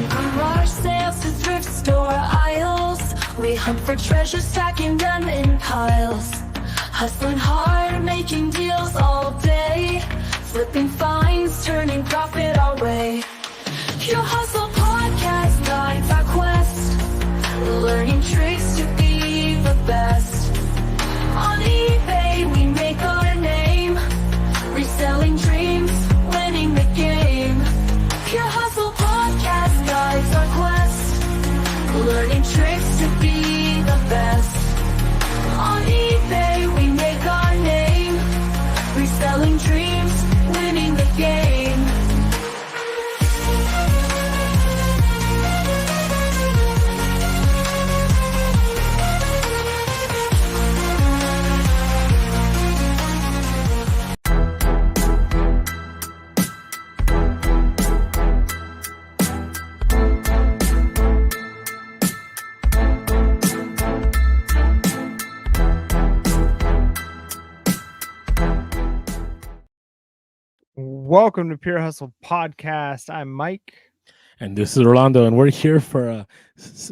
From garage sales to thrift store aisles, we hunt for treasure, stacking them in piles. Hustling hard, making deals all day, flipping finds, turning profit our way. Pure Hustle Podcast guides our quest, learning tricks to be the best. On eBay we make our name, reselling dreams, winning the game. Pure Hustle Podcast guides our quest, learning tricks to be the best. On eBay we make our name, reselling dreams, winning the game. Welcome to Pure Hustle Podcast. I'm Mike. And this is Orlando, and we're here for a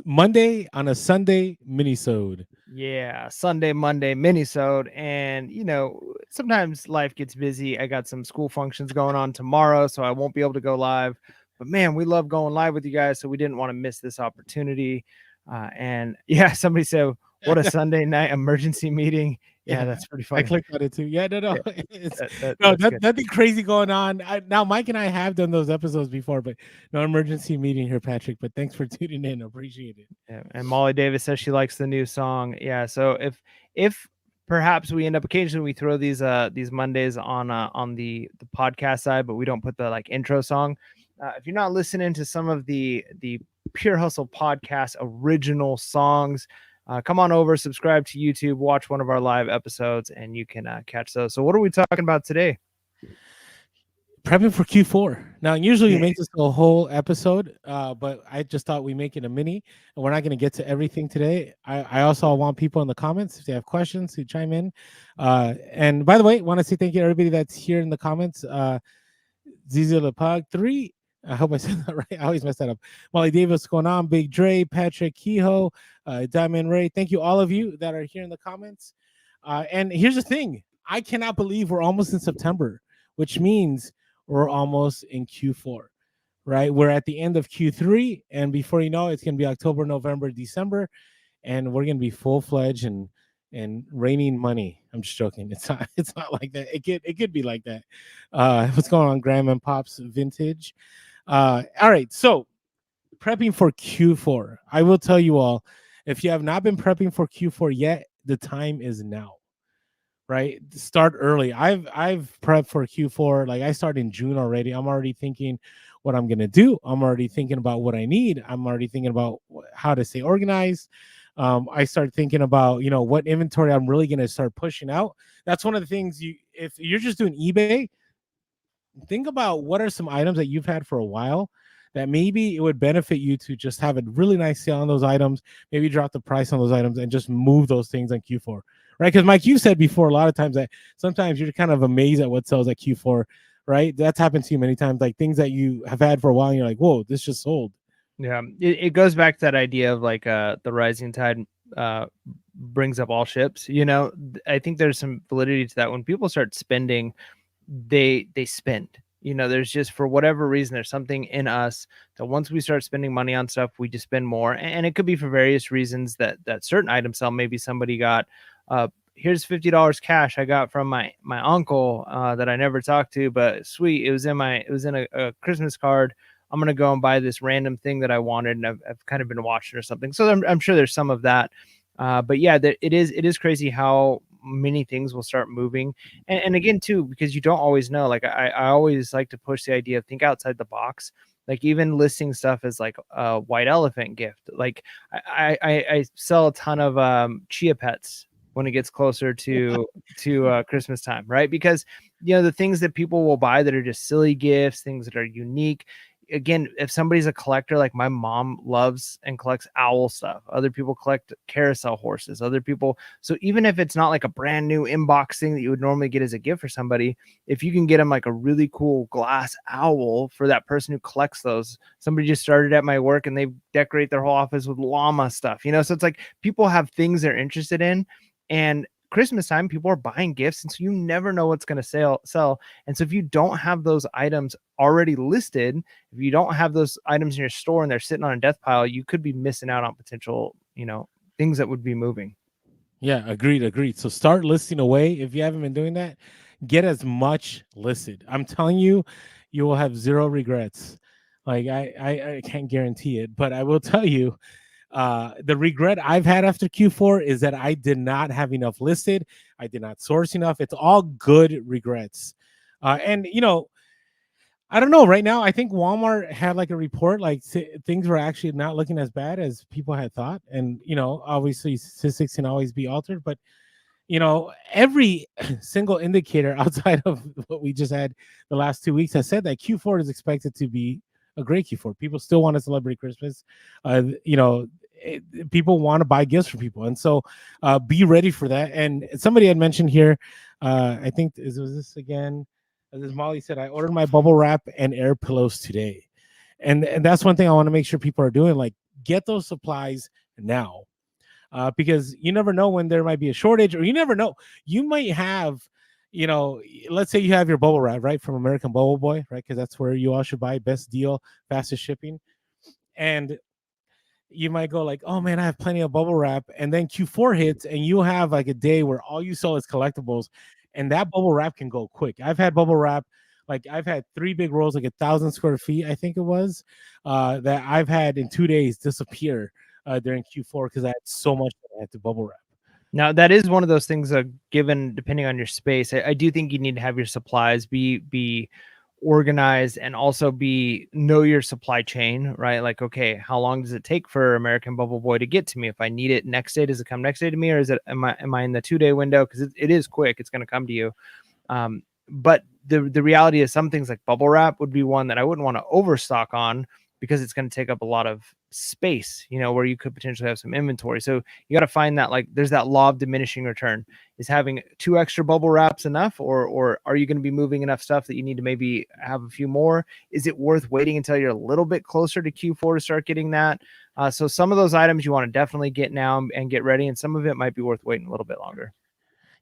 Monday on a Sunday minisode. Yeah, Sunday, Monday minisode. And, you know, sometimes life gets busy. I got some school functions going on tomorrow, so I won't be able to go live. But, man, we love going live with you guys, so we didn't want to miss this opportunity. And, yeah, somebody said, what a Sunday night emergency meeting. Yeah, that's pretty funny. I clicked on it too. Yeah, no. Yeah, Nothing crazy going on. Now, Mike and I have done those episodes before, but no emergency meeting here, Patrick. But thanks for tuning in. Appreciate it. Yeah, and Molly Davis says she likes the new song. Yeah, so if perhaps we end up occasionally we throw these Mondays on the podcast side, but we don't put the like intro song. If you're not listening to some of the Pure Hustle Podcast original songs, come on over, subscribe to YouTube, watch one of our live episodes, and you can catch those. So what are we talking about today? Prepping for Q4. Now, usually we make this a whole episode, but I just thought we make it a mini, and we're not going to get to everything today. I also want people in the comments, if they have questions, to chime in. And by the way, want to say thank you to everybody that's here in the comments. Zizi Lepag 3. I hope I said that right. I always mess that up. Molly Davis, what's going on? Big Dre, Patrick Kehoe, Diamond Ray. Thank you, all of you that are here in the comments. And here's the thing. I cannot believe we're almost in September, which means we're almost in Q4, right? We're at the end of Q3, and before you know it, it's going to be October, November, December, and we're going to be full-fledged and raining money. I'm just joking. It's not like that. It could be like that. What's going on, Graham and Pops Vintage? All right, so prepping for Q4. I will tell you all, if you have not been prepping for Q4 yet, the time is now, right? Start early. I've prepped for Q4. Like I started in June already. I'm already thinking what I'm going to do. I'm already thinking about what I need. I'm already thinking about how to stay organized. I start thinking about, what inventory I'm really going to start pushing out. That's one of the things if you're just doing eBay, think about what are some items that you've had for a while that maybe it would benefit you to just have a really nice sale on those items, maybe drop the price on those items and just move those things on Q4, right? Because Mike, you said before a lot of times that sometimes you're kind of amazed at what sells at Q4, right? That's happened to you many times, like things that you have had for a while and you're like, whoa, this just sold. Yeah, it goes back to that idea of like the rising tide brings up all ships. I think there's some validity to that. When people start spending, they spend. There's just, for whatever reason, there's something in us that once we start spending money on stuff, we just spend more. And it could be for various reasons that certain items sell. Maybe somebody got here's $50 cash I got from my uncle that I never talked to, but sweet, it was in a Christmas card. I'm going to go and buy this random thing that I wanted, and I've kind of been watching or something. So I'm sure there's some of that. But yeah, it is crazy how many things will start moving. And again, too, because you don't always know. Like I always like to push the idea of think outside the box. Like even listing stuff as like a white elephant gift. Like I sell a ton of chia pets when it gets closer to Christmas time, right? Because the things that people will buy that are just silly gifts, things that are unique, again, if somebody's a collector, like my mom loves and collects owl stuff. Other people collect carousel horses. Other people. So even if it's not like a brand new inbox thing that you would normally get as a gift for somebody, if you can get them like a really cool glass owl for that person who collects those. Somebody just started at my work and they decorate their whole office with llama stuff, you know? So it's like people have things they're interested in, and Christmas time, people are buying gifts, and so you never know what's going to sell. And so if you don't have those items already listed, if you don't have those items in your store and they're sitting on a death pile, you could be missing out on potential, things that would be moving. Yeah, agreed. So start listing away. If you haven't been doing that, get as much listed. I'm telling you, you will have zero regrets. Like I can't guarantee it, but I will tell you, the regret I've had after Q4 is that I did not have enough listed. I did not source enough. It's all good regrets. And I don't know. Right now, I think Walmart had like a report, like things were actually not looking as bad as people had thought. And obviously statistics can always be altered, but every single indicator outside of what we just had the last 2 weeks has said that Q4 is expected to be a great Q4. People still want to celebrate Christmas. People want to buy gifts for people, and so be ready for that. And somebody had mentioned here, I think was this again? As Molly said, I ordered my bubble wrap and air pillows today, and that's one thing I want to make sure people are doing. Like, get those supplies now, because you never know when there might be a shortage, or you never know, you might have. Let's say you have your bubble wrap, right, from American Bubble Boy, right? Because that's where you all should buy, best deal, fastest shipping. And you might go like, oh man, I have plenty of bubble wrap. And then Q4 hits and you have like a day where all you sell is collectibles, and that bubble wrap can go quick. I've had bubble wrap, like I've had 3 big rolls, like 1,000 square feet, I think it was, that I've had in 2 days disappear during Q4 because I had so much that I had to bubble wrap. Now, that is one of those things, given depending on your space. I do think you need to have your supplies be organized, and also know your supply chain, right? Like, okay, how long does it take for American Bubble Boy to get to me? If I need it next day, does it come next day to me, or am I in the 2-day window? Because it is quick, it's going to come to you. But the reality is, some things like bubble wrap would be one that I wouldn't want to overstock on, because it's going to take up a lot of space, where you could potentially have some inventory. So you got to find that, like, there's that law of diminishing return. Is having 2 extra bubble wraps enough, or are you going to be moving enough stuff that you need to maybe have a few more? Is it worth waiting until you're a little bit closer to Q4 to start getting that? So some of those items you want to definitely get now and get ready, and some of it might be worth waiting a little bit longer.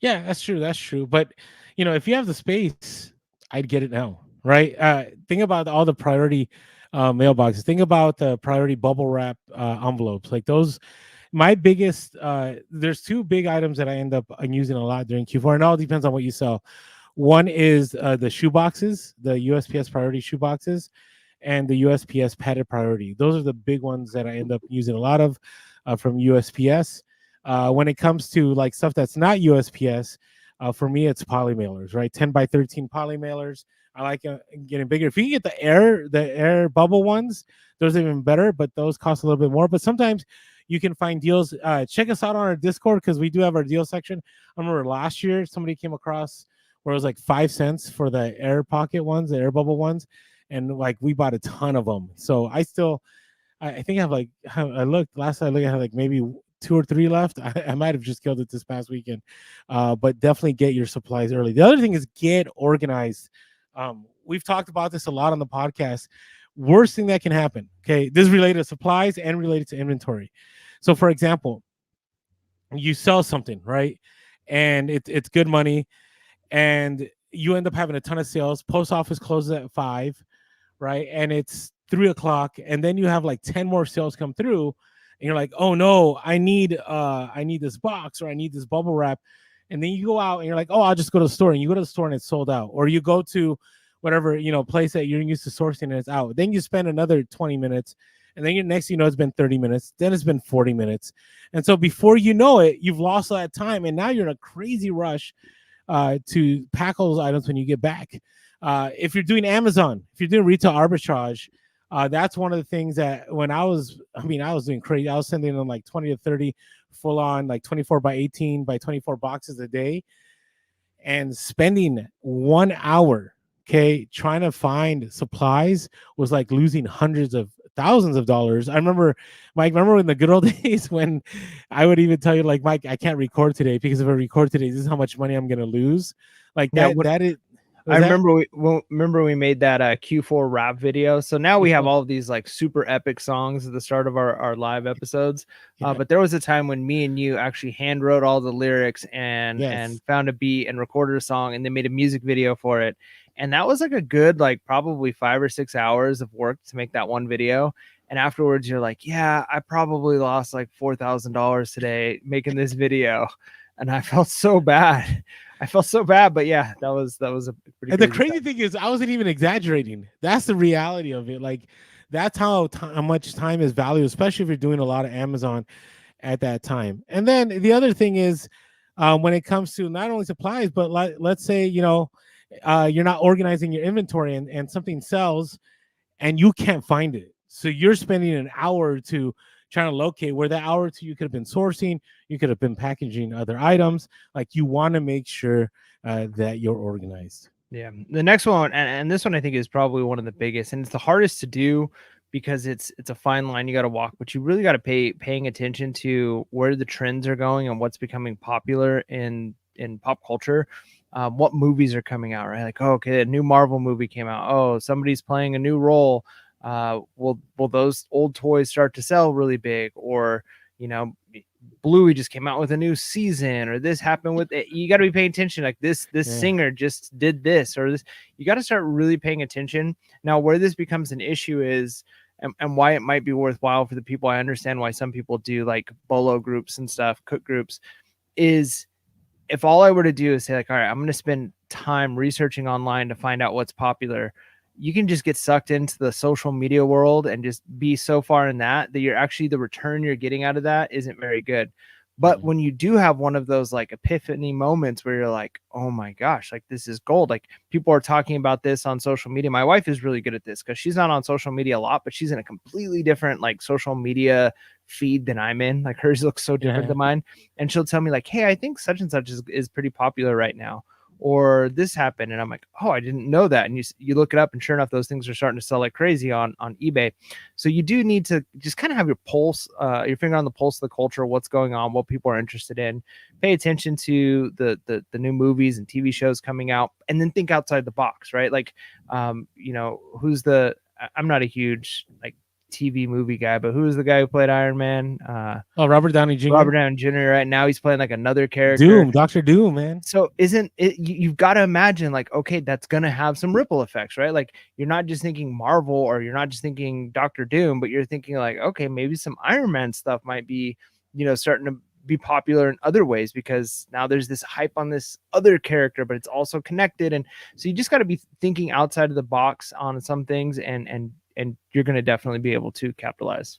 Yeah, that's true. But if you have the space, I'd get it now, right? Think about all the priority mailboxes. Think about the priority bubble wrap envelopes. Like those, my biggest. There's 2 big items that I end up using a lot during Q4, and it all depends on what you sell. One is the shoe boxes, the USPS priority shoe boxes, and the USPS padded priority. Those are the big ones that I end up using a lot of from USPS. When it comes to like stuff that's not USPS, for me it's poly mailers, right? 10 by 13 poly mailers. I like getting bigger. If you can get the air bubble ones, those are even better, but those cost a little bit more. But sometimes you can find deals. Check us out on our Discord, because we do have our deal section. I remember last year somebody came across where it was like 5 cents for the air pocket ones, the air bubble ones, and like we bought a ton of them. So I think I have like, I looked last time I looked, I had like maybe 2 or 3 left. I might have just killed it this past weekend, but definitely get your supplies early. The other thing is get organized. We've talked about this a lot on the podcast. Worst thing that can happen, okay, this is related to supplies and related to inventory. So for example, you sell something, right, and it's good money, and you end up having a ton of sales. Post office closes at 5, right, and it's 3 o'clock, and then you have like 10 more sales come through, and you're like, oh no, I need this box, or I need this bubble wrap. And then you go out and you're like, oh, I'll just go to the store, and you go to the store and it's sold out. Or you go to whatever place that you're used to sourcing and it's out. Then you spend another 20 minutes, and then next it's been 30 minutes, then it's been 40 minutes. And so before you know it, you've lost all that time, and now you're in a crazy rush to pack all those items when you get back. If you're doing Amazon, if you're doing retail arbitrage, that's one of the things that when I was doing crazy. I was sending them like 20 to 30 full on, like 24 by 18 by 24 boxes a day, and spending 1 hour Okay, trying to find supplies was like losing hundreds of thousands of dollars. I remember, Mike, remember in the good old days when I would even tell you, like, Mike, I can't record today because if I record today, this is how much money I'm gonna lose. Like Yeah, that is I was that remember we made that Q4 rap video. So now we have Q4? all of these like super epic songs at the start of our live episodes. Yeah. But there was a time when me and you actually hand wrote all the lyrics and Yes. found a beat and recorded a song and then made a music video for it. And that was like a good like probably 5 or 6 hours of work to make that one video. And afterwards you're like, yeah, I probably lost like $4,000 today making this video. And I felt so bad. But yeah, that was a pretty. And the crazy crazy thing is, I wasn't even exaggerating. That's the reality of it. Like, that's how much time is valued, especially if you're doing a lot of Amazon at that time. And then the other thing is, when it comes to not only supplies, but let's say, you're not organizing your inventory and something sells and you can't find it. So you're spending an hour or two trying to locate where that hour or two you could have been sourcing, you could have been packaging other items. Like, you want to make sure that you're organized. Yeah. The next one, and this one I think is probably one of the biggest, and it's the hardest to do because it's a fine line you got to walk, but you really got to paying attention to where the trends are going and what's becoming popular in pop culture. What movies are coming out, right? Like, oh, okay, a new Marvel movie came out. Oh, somebody's playing a new role. Will those old toys start to sell really big? Or, Bluey just came out with a new season, or this happened with it. You got to be paying attention. Like this singer just did this, or this. You got to start really paying attention. Now, where this becomes an issue is, and why it might be worthwhile for the people. I understand why some people do like bolo groups and stuff, cook groups, is if all I were to do is say like, all right, I'm going to spend time researching online to find out what's popular. You can just get sucked into the social media world and just be so far in that you're actually, the return you're getting out of that isn't very good. But when you do have one of those like epiphany moments where you're like, oh my gosh, like this is gold. Like people are talking about this on social media. My wife is really good at this because she's not on social media a lot, but she's in a completely different like social media feed than I'm in. Like hers looks so different than mine. And she'll tell me like, hey, I think such and such is pretty popular right now. Or this happened, and I'm like, oh, I didn't know that. And you look it up, and sure enough, those things are starting to sell like crazy on eBay. So you do need to just kind of have your pulse, your finger on the pulse of the culture, what's going on, what people are interested in. Pay attention to the new movies and TV shows coming out, and then think outside the box, right? Like, who's I'm not a huge like TV movie guy, but who is the guy who played Iron Man? Robert Downey Jr. Robert Downey Jr. Right now, he's playing like another character. Dr. Doom, man. So isn't it? You've got to imagine like, okay, that's gonna have some ripple effects, right? Like you're not just thinking Marvel or you're not just thinking Doctor Doom, but you're thinking like, okay, maybe some Iron Man stuff might be, starting to be popular in other ways because now there's this hype on this other character, but it's also connected, and so you just got to be thinking outside of the box on some things, and you're going to definitely be able to capitalize.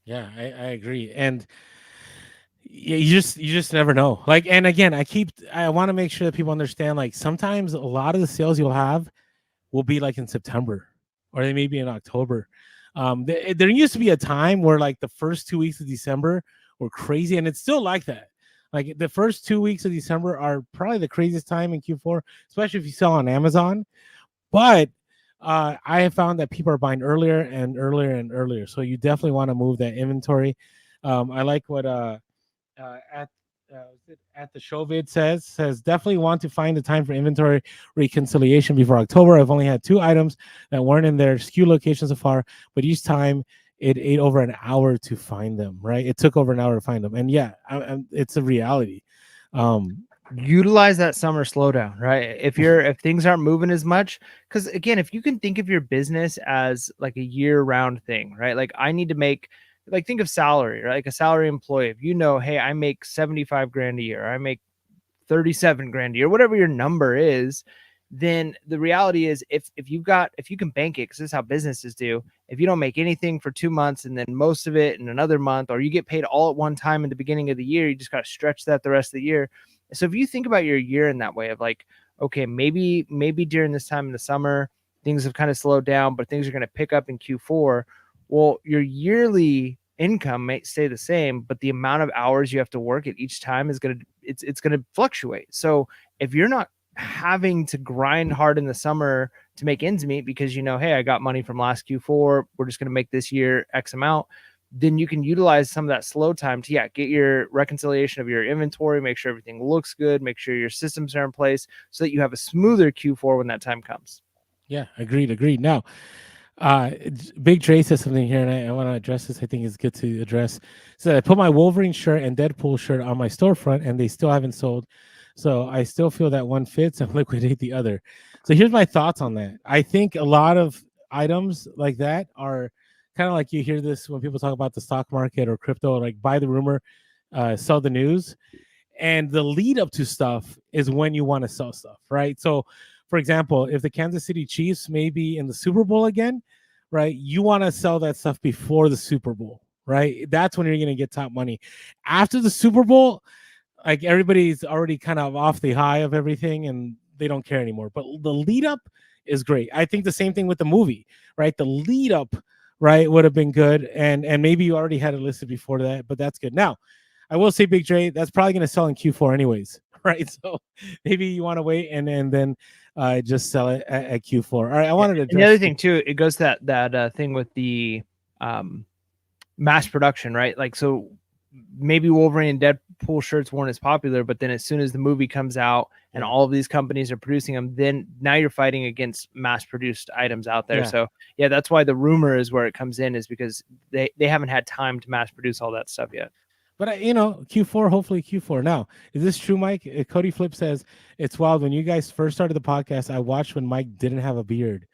Yeah, I agree. And you just never know. Like, and again, I want to make sure that people understand, like, sometimes a lot of the sales you'll have will be like in September or they may be in October. There used to be a time where like the first 2 weeks of December were crazy, and it's still like that. Like the first 2 weeks of December are probably the craziest time in Q4, especially if you sell on Amazon. But I have found that people are buying earlier and earlier and earlier. So you definitely want to move that inventory. I like what at the show vid says definitely want to find the time for inventory reconciliation before October. I've only had 2 items that weren't in their SKU location so far, but each time it ate over an hour to find them, right? It took over an hour to find them. And yeah, it's a reality. Utilize that summer slowdown, right? If things aren't moving as much, because again, if you can think of your business as like a year-round thing, right? Like I need to make, like, think of salary, right? Like a salary employee. If hey, I make 75 grand a year, I make 37 grand a year, whatever your number is, then the reality is if you can bank it, because this is how businesses do. If you don't make anything for 2 months and then most of it in another month, or you get paid all at one time in the beginning of the year, you just got to stretch that the rest of the year. So if you think about your year in that way of like, okay, maybe during this time in the summer, things have kind of slowed down, but things are going to pick up in Q4. Well, your yearly income may stay the same, but the amount of hours you have to work at each time is it's going to fluctuate. So if you're not having to grind hard in the summer to make ends meet because hey, I got money from last Q4, we're just going to make this year X amount, then you can utilize some of that slow time to get your reconciliation of your inventory, make sure everything looks good, make sure your systems are in place so that you have a smoother Q4 when that time comes. Yeah, agreed. Now, Big Dre says something here, and I want to address this. I think it's good to address. So I put my Wolverine shirt and Deadpool shirt on my storefront, and they still haven't sold. So I still feel that one fits and liquidate the other. So here's my thoughts on that. I think a lot of items like that are kind of like you hear this when people talk about the stock market or crypto, like buy the rumor, sell the news. And the lead up to stuff is when you want to sell stuff, right? So, for example, if the Kansas City Chiefs may be in the Super Bowl again, right, you want to sell that stuff before the Super Bowl, right? That's when you're going to get top money. After the Super Bowl, like everybody's already kind of off the high of everything and they don't care anymore. But the lead up is great. I think the same thing with the movie, right? The lead up, right, would have been good. And maybe you already had it listed before that, but that's good. Now, I will say, Big Dre, that's probably going to sell in Q4 anyways, right? So maybe you want to wait and then just sell it at Q4. All right, I wanted to address and the other thing too, it goes that thing with the mass production, right? Like, so maybe Wolverine and Deadpool shirts weren't as popular, but then as soon as the movie comes out and all of these companies are producing them, then now you're fighting against mass produced items out there. So that's why the rumor is where it comes in, is because they haven't had time to mass produce all that stuff yet. But Q4, hopefully Q4. Now, is this true, Mike? Cody Flip says it's wild. When you guys first started the podcast, I watched when Mike didn't have a beard.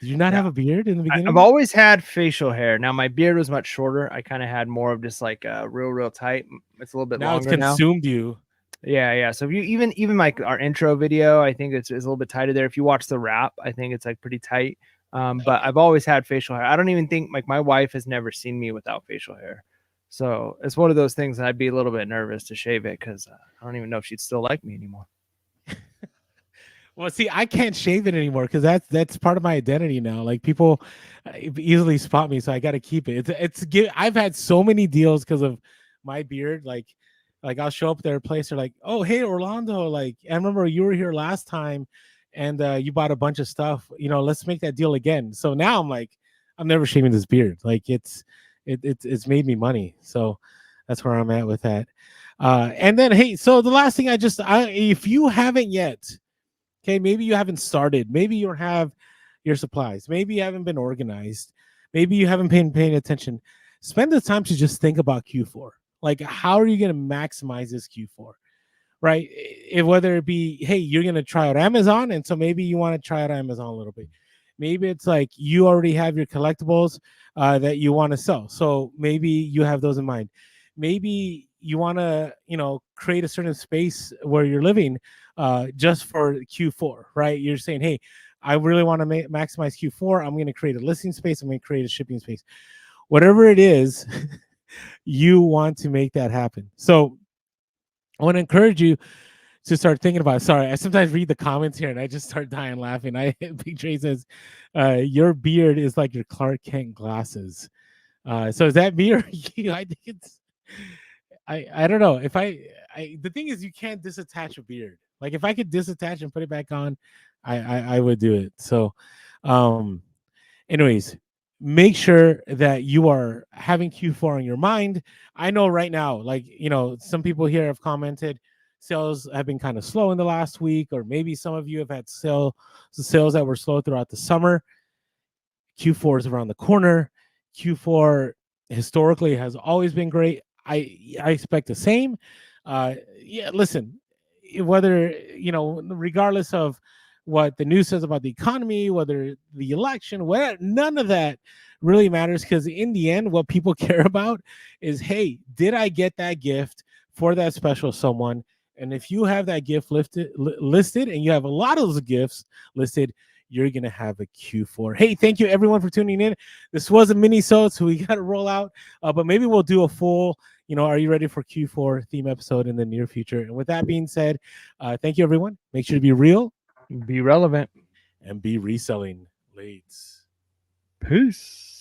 Did you not have a beard in the beginning? I've always had facial hair. Now my beard was much shorter. I kind of had more of just like real tight. It's a little bit now longer. It's consumed you. Yeah. So if you even like our intro video, I think it's a little bit tighter there. If you watch the wrap, I think it's like pretty tight. But I've always had facial hair. I don't even think, like, my wife has never seen me without facial hair. So it's one of those things that I'd be a little bit nervous to shave it because I don't even know if she'd still like me anymore. Well, see, I can't shave it anymore because that's part of my identity now. Like, people easily spot me, so I got to keep it. I've had so many deals because of my beard. Like I'll show up at their place. They're like, "Oh, hey, Orlando! Like, I remember you were here last time, and you bought a bunch of stuff. Let's make that deal again." So now I'm like, I'm never shaving this beard. Like, it's made me money. So that's where I'm at with that. And then, hey, so the last thing if you haven't yet. Okay, maybe you haven't started. Maybe you don't have your supplies. Maybe you haven't been organized. Maybe you haven't been paying attention. Spend the time to just think about Q4. Like, how are you going to maximize this Q4? Right? Whether it be, hey, you're going to try out Amazon, and so maybe you want to try out Amazon a little bit. Maybe it's like you already have your collectibles that you want to sell. So maybe you have those in mind. Maybe you want to, create a certain space where you're living just for Q4, right? You're saying, hey, I really want to maximize Q4. I'm going to create a listing space. I'm going to create a shipping space. Whatever it is, you want to make that happen. So I want to encourage you to start thinking about it. Sorry, I sometimes read the comments here and I just start dying laughing. Big Trey says, your beard is like your Clark Kent glasses. So is that me or you? I think it's, I don't know. If the thing is, you can't disattach a beard. Like, if I could disattach and put it back on, I would do it. So, anyways, make sure that you are having Q4 on your mind. I know right now, like, some people here have commented sales have been kind of slow in the last week, or maybe some of you have had sales that were slow throughout the summer. Q4 is around the corner. Q4 historically has always been great. I expect the same. Listen, whether, regardless of what the news says about the economy, whether the election, none of that really matters, because in the end, what people care about is, hey, did I get that gift for that special someone? And if you have that gift listed and you have a lot of those gifts listed, you're going to have a Q4. Hey, thank you everyone for tuning in. This was a mini-sode, so we got to roll out, but maybe we'll do a full, are you ready for Q4 theme episode in the near future? And with that being said, thank you everyone. Make sure to be real, be relevant, and be reselling. Lates. Peace.